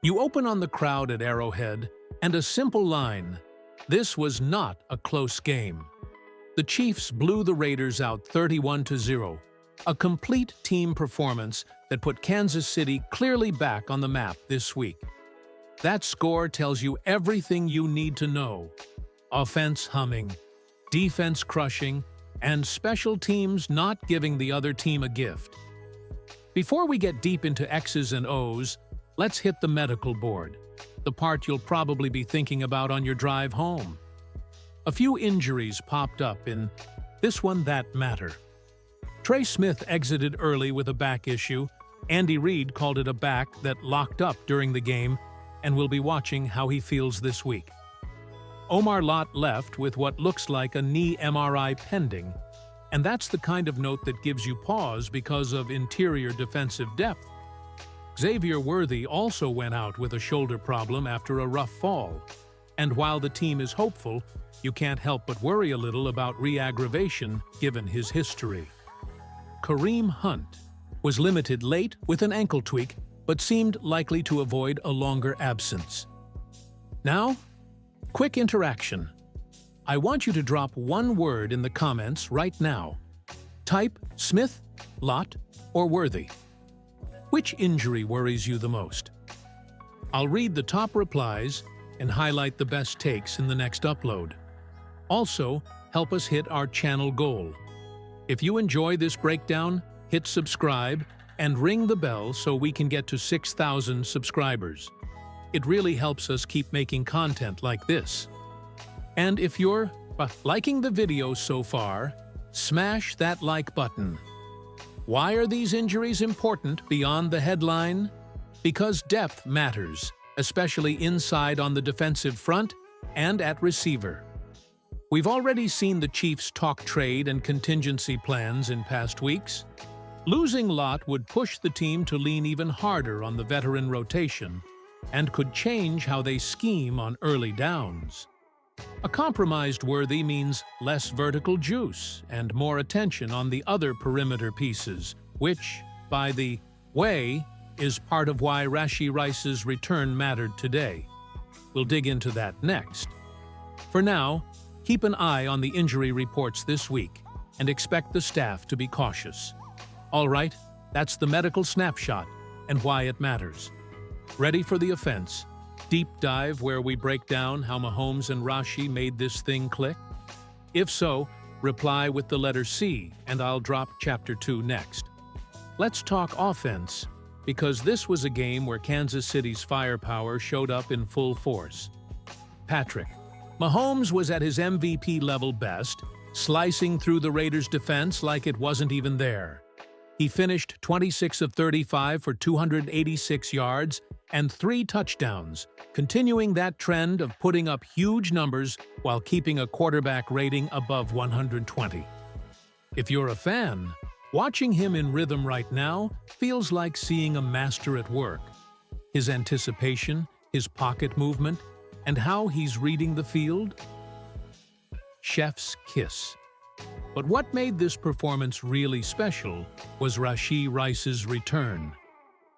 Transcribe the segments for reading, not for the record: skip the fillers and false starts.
You open on the crowd at Arrowhead, and a simple line: this was not a close game. The Chiefs blew the Raiders out 31-0, a complete team performance that put Kansas City clearly back on the map this week. That score tells you everything you need to know. Offense humming, defense crushing, and special teams not giving the other team a gift. Before we get deep into X's and O's, let's hit the medical board, the part you'll probably be thinking about on your drive home. A few injuries popped up in This One That Matter. Trey Smith exited early with a back issue. Andy Reid called it a back that locked up during the game, and we'll be watching how he feels this week. Omar Lott left with what looks like a knee MRI pending, and that's the kind of note that gives you pause because of interior defensive depth. Xavier Worthy also went out with a shoulder problem after a rough fall, and while the team is hopeful, you can't help but worry a little about re-aggravation given his history. Kareem Hunt was limited late with an ankle tweak, but seemed likely to avoid a longer absence. Now, quick interaction. I want you to drop one word in the comments right now. Type Smith, Lott, or Worthy. Which injury worries you the most? I'll read the top replies and highlight the best takes in the next upload. Also, help us hit our channel goal. If you enjoy this breakdown, hit subscribe and ring the bell so we can get to 6,000 subscribers. It really helps us keep making content like this. And if you're liking the video so far, smash that like button. Why are these injuries important beyond the headline? Because depth matters, especially inside on the defensive front and at receiver. We've already seen the Chiefs talk trade and contingency plans in past weeks. Losing Lott would push the team to lean even harder on the veteran rotation and could change how they scheme on early downs. A compromised Worthy means less vertical juice and more attention on the other perimeter pieces, which, by the way, is part of why Rashee Rice's return mattered today. We'll dig into that next. For now, keep an eye on the injury reports this week and expect the staff to be cautious. All right, that's the medical snapshot and why it matters. Ready for the offense? Deep dive where we break down how Mahomes and Rashee made this thing click? If so, reply with the letter C and I'll drop Chapter 2 next. Let's talk offense, because this was a game where Kansas City's firepower showed up in full force. Patrick Mahomes was at his MVP level best, slicing through the Raiders' defense like it wasn't even there. He finished 26 of 35 for 286 yards and 3 touchdowns, continuing that trend of putting up huge numbers while keeping a quarterback rating above 120. If you're a fan, watching him in rhythm right now feels like seeing a master at work. His anticipation, his pocket movement, and how he's reading the field? Chef's kiss. But what made this performance really special was Rashee Rice's return.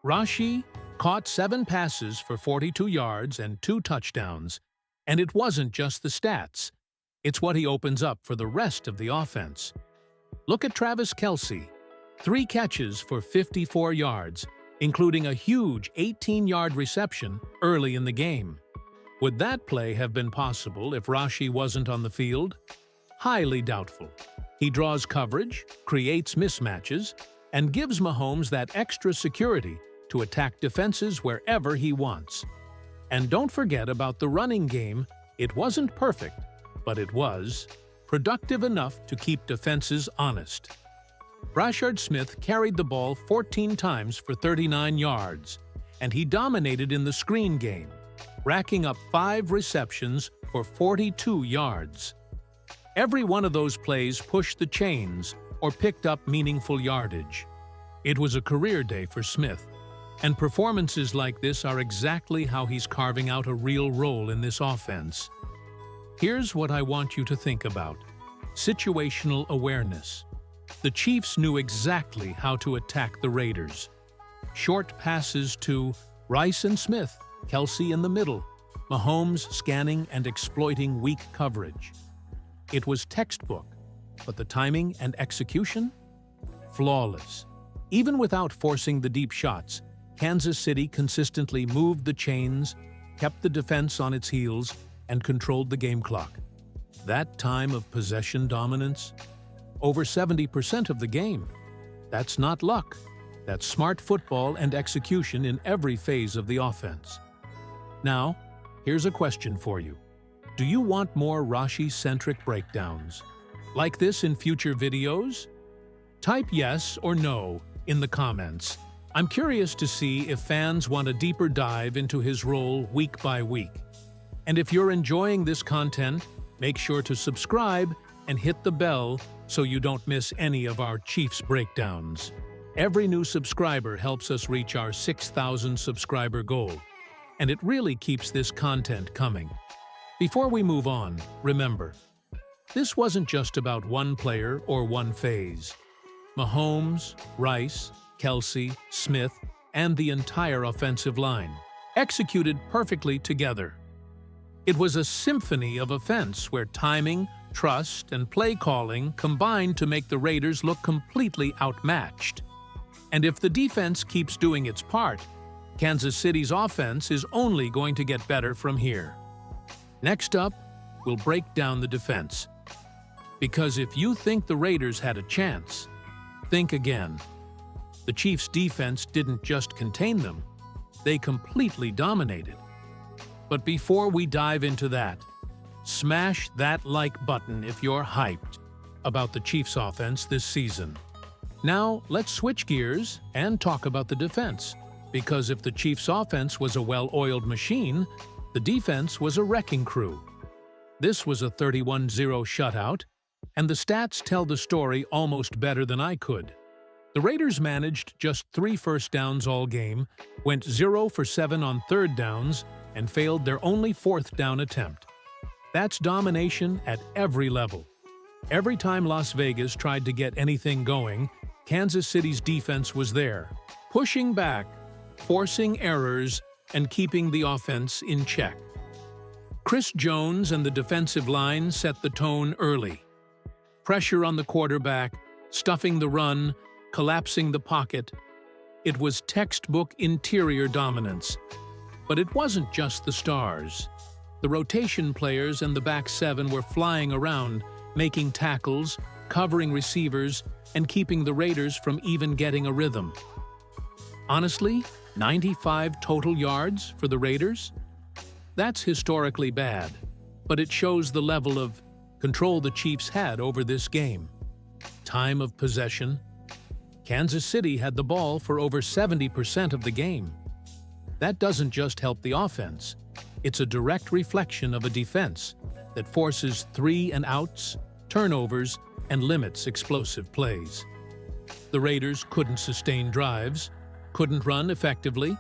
Rashee caught 7 passes for 42 yards and 2 touchdowns, and it wasn't just the stats. It's what he opens up for the rest of the offense. Look at Travis Kelce, 3 catches for 54 yards, including a huge 18-yard reception early in the game. Would that play have been possible if Rashee wasn't on the field? Highly doubtful. He draws coverage, creates mismatches, and gives Mahomes that extra security to attack defenses wherever he wants. And don't forget about the running game. It wasn't perfect, but it was productive enough to keep defenses honest. Rashard Smith carried the ball 14 times for 39 yards, and he dominated in the screen game, racking up 5 receptions for 42 yards. Every one of those plays pushed the chains or picked up meaningful yardage. It was a career day for Smith, and performances like this are exactly how he's carving out a real role in this offense. Here's what I want you to think about: situational awareness. The Chiefs knew exactly how to attack the Raiders. Short passes to Rice and Smith Kelsey in the middle, Mahomes scanning and exploiting weak coverage. It was textbook, but the timing and execution? Flawless. Even without forcing the deep shots, Kansas City consistently moved the chains, kept the defense on its heels, and controlled the game clock. That time of possession dominance? Over 70% of the game. That's not luck. That's smart football and execution in every phase of the offense. Now, here's a question for you. Do you want more Rashi-centric breakdowns like this in future videos? Type yes or no in the comments. I'm curious to see if fans want a deeper dive into his role week by week. And if you're enjoying this content, make sure to subscribe and hit the bell so you don't miss any of our Chiefs breakdowns. Every new subscriber helps us reach our 6,000 subscriber goal, and it really keeps this content coming. Before we move on, remember, this wasn't just about one player or one phase. Mahomes, Rice, Kelsey, Smith, and the entire offensive line executed perfectly together. It was a symphony of offense where timing, trust, and play calling combined to make the Raiders look completely outmatched. And if the defense keeps doing its part, Kansas City's offense is only going to get better from here. Next up, we'll break down the defense. Because if you think the Raiders had a chance, think again. The Chiefs' defense didn't just contain them, they completely dominated. But before we dive into that, smash that like button if you're hyped about the Chiefs' offense this season. Now, let's switch gears and talk about the defense. Because if the Chiefs' offense was a well-oiled machine, the defense was a wrecking crew. This was a 31-0 shutout, and the stats tell the story almost better than I could. The Raiders managed just 3 first downs all game, went 0 for 7 on third downs, and failed their only 4th down attempt. That's domination at every level. Every time Las Vegas tried to get anything going, Kansas City's defense was there, pushing back, forcing errors, and keeping the offense in check. Chris Jones and the defensive line set the tone early. Pressure on the quarterback, stuffing the run, collapsing the pocket. It was textbook interior dominance. But it wasn't just the stars. The rotation players and the back 7 were flying around, making tackles, covering receivers, and keeping the Raiders from even getting a rhythm. Honestly, 95 total yards for the Raiders? That's historically bad, but it shows the level of control the Chiefs had over this game. Time of possession. Kansas City had the ball for over 70% of the game. That doesn't just help the offense. It's a direct reflection of a defense that forces 3-and-outs, turnovers, and limits explosive plays. The Raiders couldn't sustain drives, couldn't run effectively,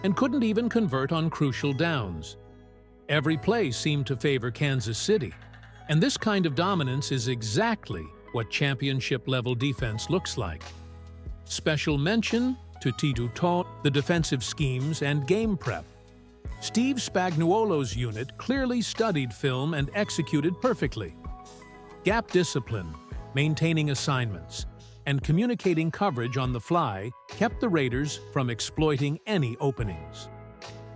and couldn't even convert on crucial downs. Every play seemed to favor Kansas City, and this kind of dominance is exactly what championship-level defense looks like. Special mention to Tito, the defensive schemes and game prep. Steve Spagnuolo's unit clearly studied film and executed perfectly. Gap discipline, maintaining assignments, and communicating coverage on the fly kept the Raiders from exploiting any openings.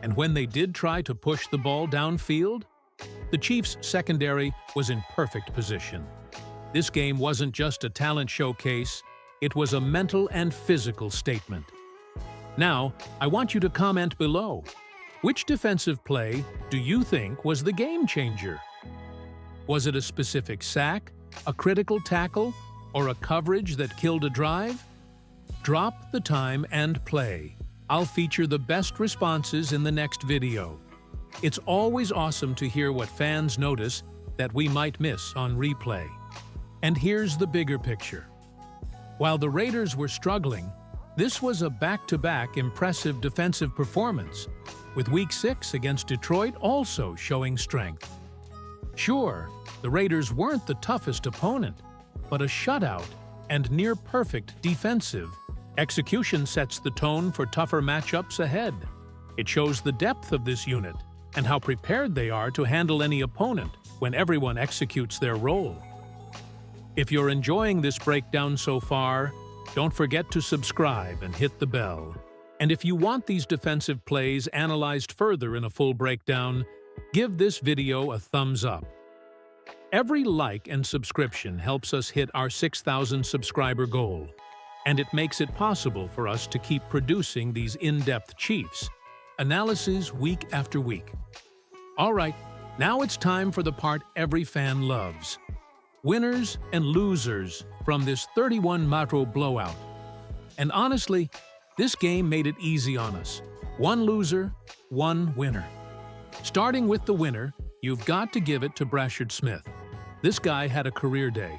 And when they did try to push the ball downfield, the Chiefs' secondary was in perfect position. This game wasn't just a talent showcase, it was a mental and physical statement. Now, I want you to comment below. Which defensive play do you think was the game changer? Was it a specific sack, a critical tackle, or a coverage that killed a drive? Drop the time and play. I'll feature the best responses in the next video. It's always awesome to hear what fans notice that we might miss on replay. And here's the bigger picture. While the Raiders were struggling, this was a back-to-back impressive defensive performance, with Week 6 against Detroit also showing strength. Sure, the Raiders weren't the toughest opponent, but a shutout and near-perfect defensive execution sets the tone for tougher matchups ahead. It shows the depth of this unit and how prepared they are to handle any opponent when everyone executes their role. If you're enjoying this breakdown so far, don't forget to subscribe and hit the bell. And if you want these defensive plays analyzed further in a full breakdown, give this video a thumbs up. Every like and subscription helps us hit our 6,000 subscriber goal, and it makes it possible for us to keep producing these in-depth Chiefs analyses week after week. All right, now it's time for the part every fan loves. Winners and losers from this 31-0 blowout. And honestly, this game made it easy on us. One loser, one winner. Starting with the winner, you've got to give it to Brashard Smith. This guy had a career day.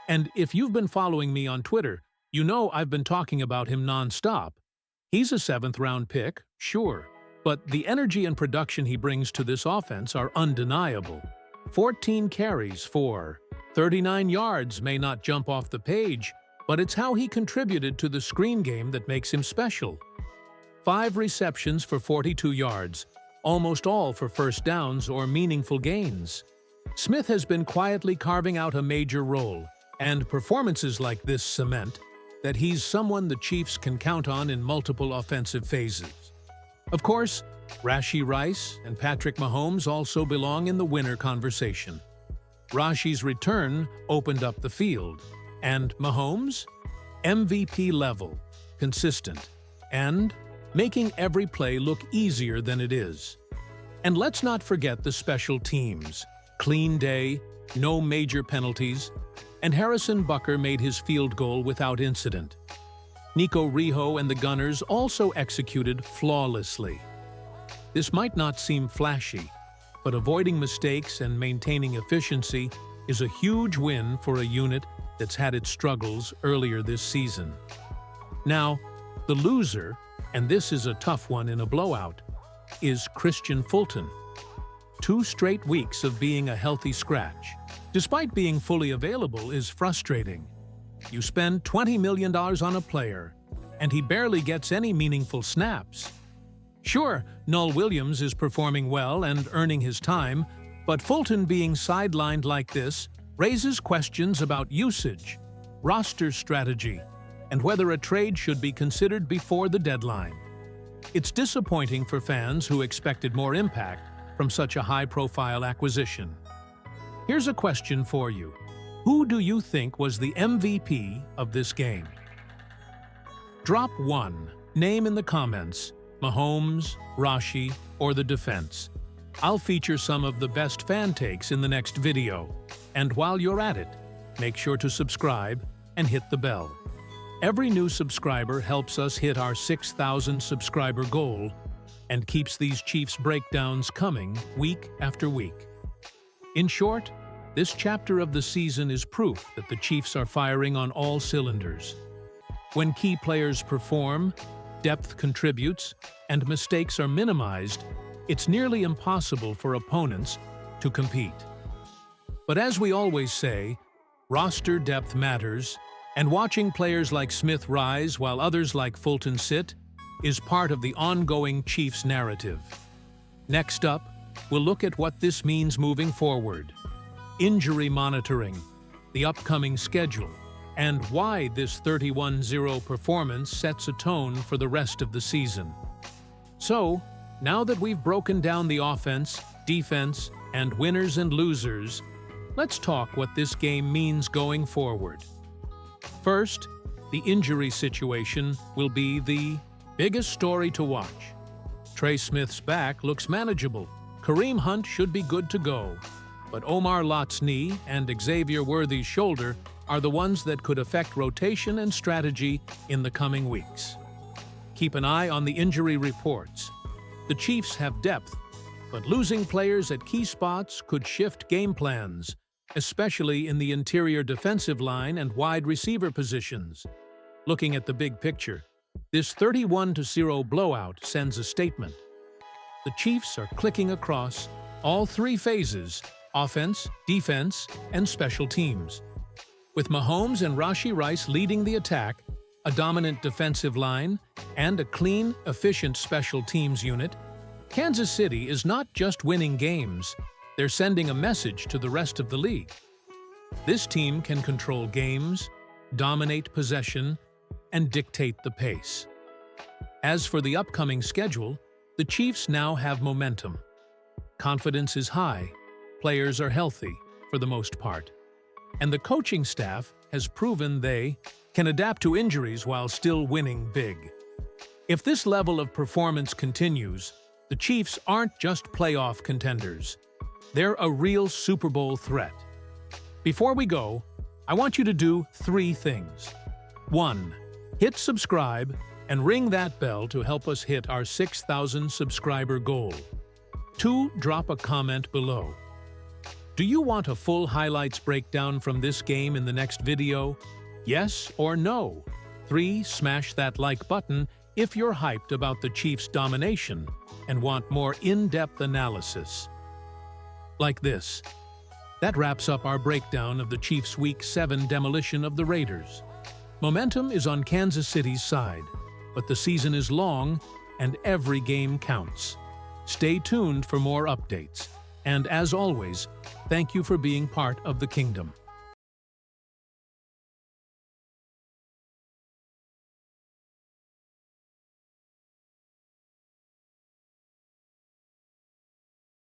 And if you've been following me on Twitter, you know I've been talking about him non-stop. He's a 7th-round pick, sure, but the energy and production he brings to this offense are undeniable. 14 carries for 39 yards may not jump off the page, but it's how he contributed to the screen game that makes him special. 5 receptions for 42 yards, almost all for first downs or meaningful gains. Smith has been quietly carving out a major role, and performances like this cement that he's someone the Chiefs can count on in multiple offensive phases. Of course, Rashee Rice and Patrick Mahomes also belong in the winner conversation. Rashee's return opened up the field, and Mahomes? MVP level, consistent, and making every play look easier than it is. And let's not forget the special teams. Clean day, no major penalties, and Harrison Butker made his field goal without incident. Nico Riho and the Gunners also executed flawlessly. This might not seem flashy, but avoiding mistakes and maintaining efficiency is a huge win for a unit that's had its struggles earlier this season. Now, the loser, and this is a tough one in a blowout, is Christian Fulton. 2 straight weeks of being a healthy scratch, despite being fully available, is frustrating. You spend $20 million on a player, and he barely gets any meaningful snaps. Sure, Noel Williams is performing well and earning his time, but Fulton being sidelined like this raises questions about usage, roster strategy, and whether a trade should be considered before the deadline. It's disappointing for fans who expected more impact from such a high-profile acquisition. Here's a question for you. Who do you think was the MVP of this game? Drop one name in the comments, Mahomes, Rashee, or the defense. I'll feature some of the best fan takes in the next video. And while you're at it, make sure to subscribe and hit the bell. Every new subscriber helps us hit our 6,000 subscriber goal and keeps these Chiefs breakdowns coming week after week. In short, this chapter of the season is proof that the Chiefs are firing on all cylinders. When key players perform, depth contributes, and mistakes are minimized, it's nearly impossible for opponents to compete. But as we always say, roster depth matters, and watching players like Smith rise while others like Fulton sit is part of the ongoing Chiefs narrative. Next up, we'll look at what this means moving forward, injury monitoring, the upcoming schedule, and why this 31-0 performance sets a tone for the rest of the season. So, now that we've broken down the offense, defense, and winners and losers, let's talk what this game means going forward. First, the injury situation will be the biggest story to watch. Trey Smith's back looks manageable. Kareem Hunt should be good to go. But Omar Lott's knee and Xavier Worthy's shoulder are the ones that could affect rotation and strategy in the coming weeks. Keep an eye on the injury reports. The Chiefs have depth, but losing players at key spots could shift game plans, especially in the interior defensive line and wide receiver positions. Looking at the big picture, this 31-0 blowout sends a statement. The Chiefs are clicking across all 3 phases: offense, defense, and special teams. With Mahomes and Rashee Rice leading the attack, a dominant defensive line, and a clean, efficient special teams unit, Kansas City is not just winning games, they're sending a message to the rest of the league. This team can control games, dominate possession, and dictate the pace. As for the upcoming schedule, the Chiefs now have momentum. Confidence is high, players are healthy, for the most part, and the coaching staff has proven they can adapt to injuries while still winning big. If this level of performance continues, the Chiefs aren't just playoff contenders. They're a real Super Bowl threat. Before we go, I want you to do 3 things. 1. Hit subscribe and ring that bell to help us hit our 6,000 subscriber goal. 2. Drop a comment below. Do you want a full highlights breakdown from this game in the next video? Yes or no? 3. Smash that like button if you're hyped about the Chiefs' domination and want more in-depth analysis. Like this. That wraps up our breakdown of the Chiefs' Week 7 demolition of the Raiders. Momentum is on Kansas City's side, but the season is long and every game counts. Stay tuned for more updates. And as always, thank you for being part of the kingdom.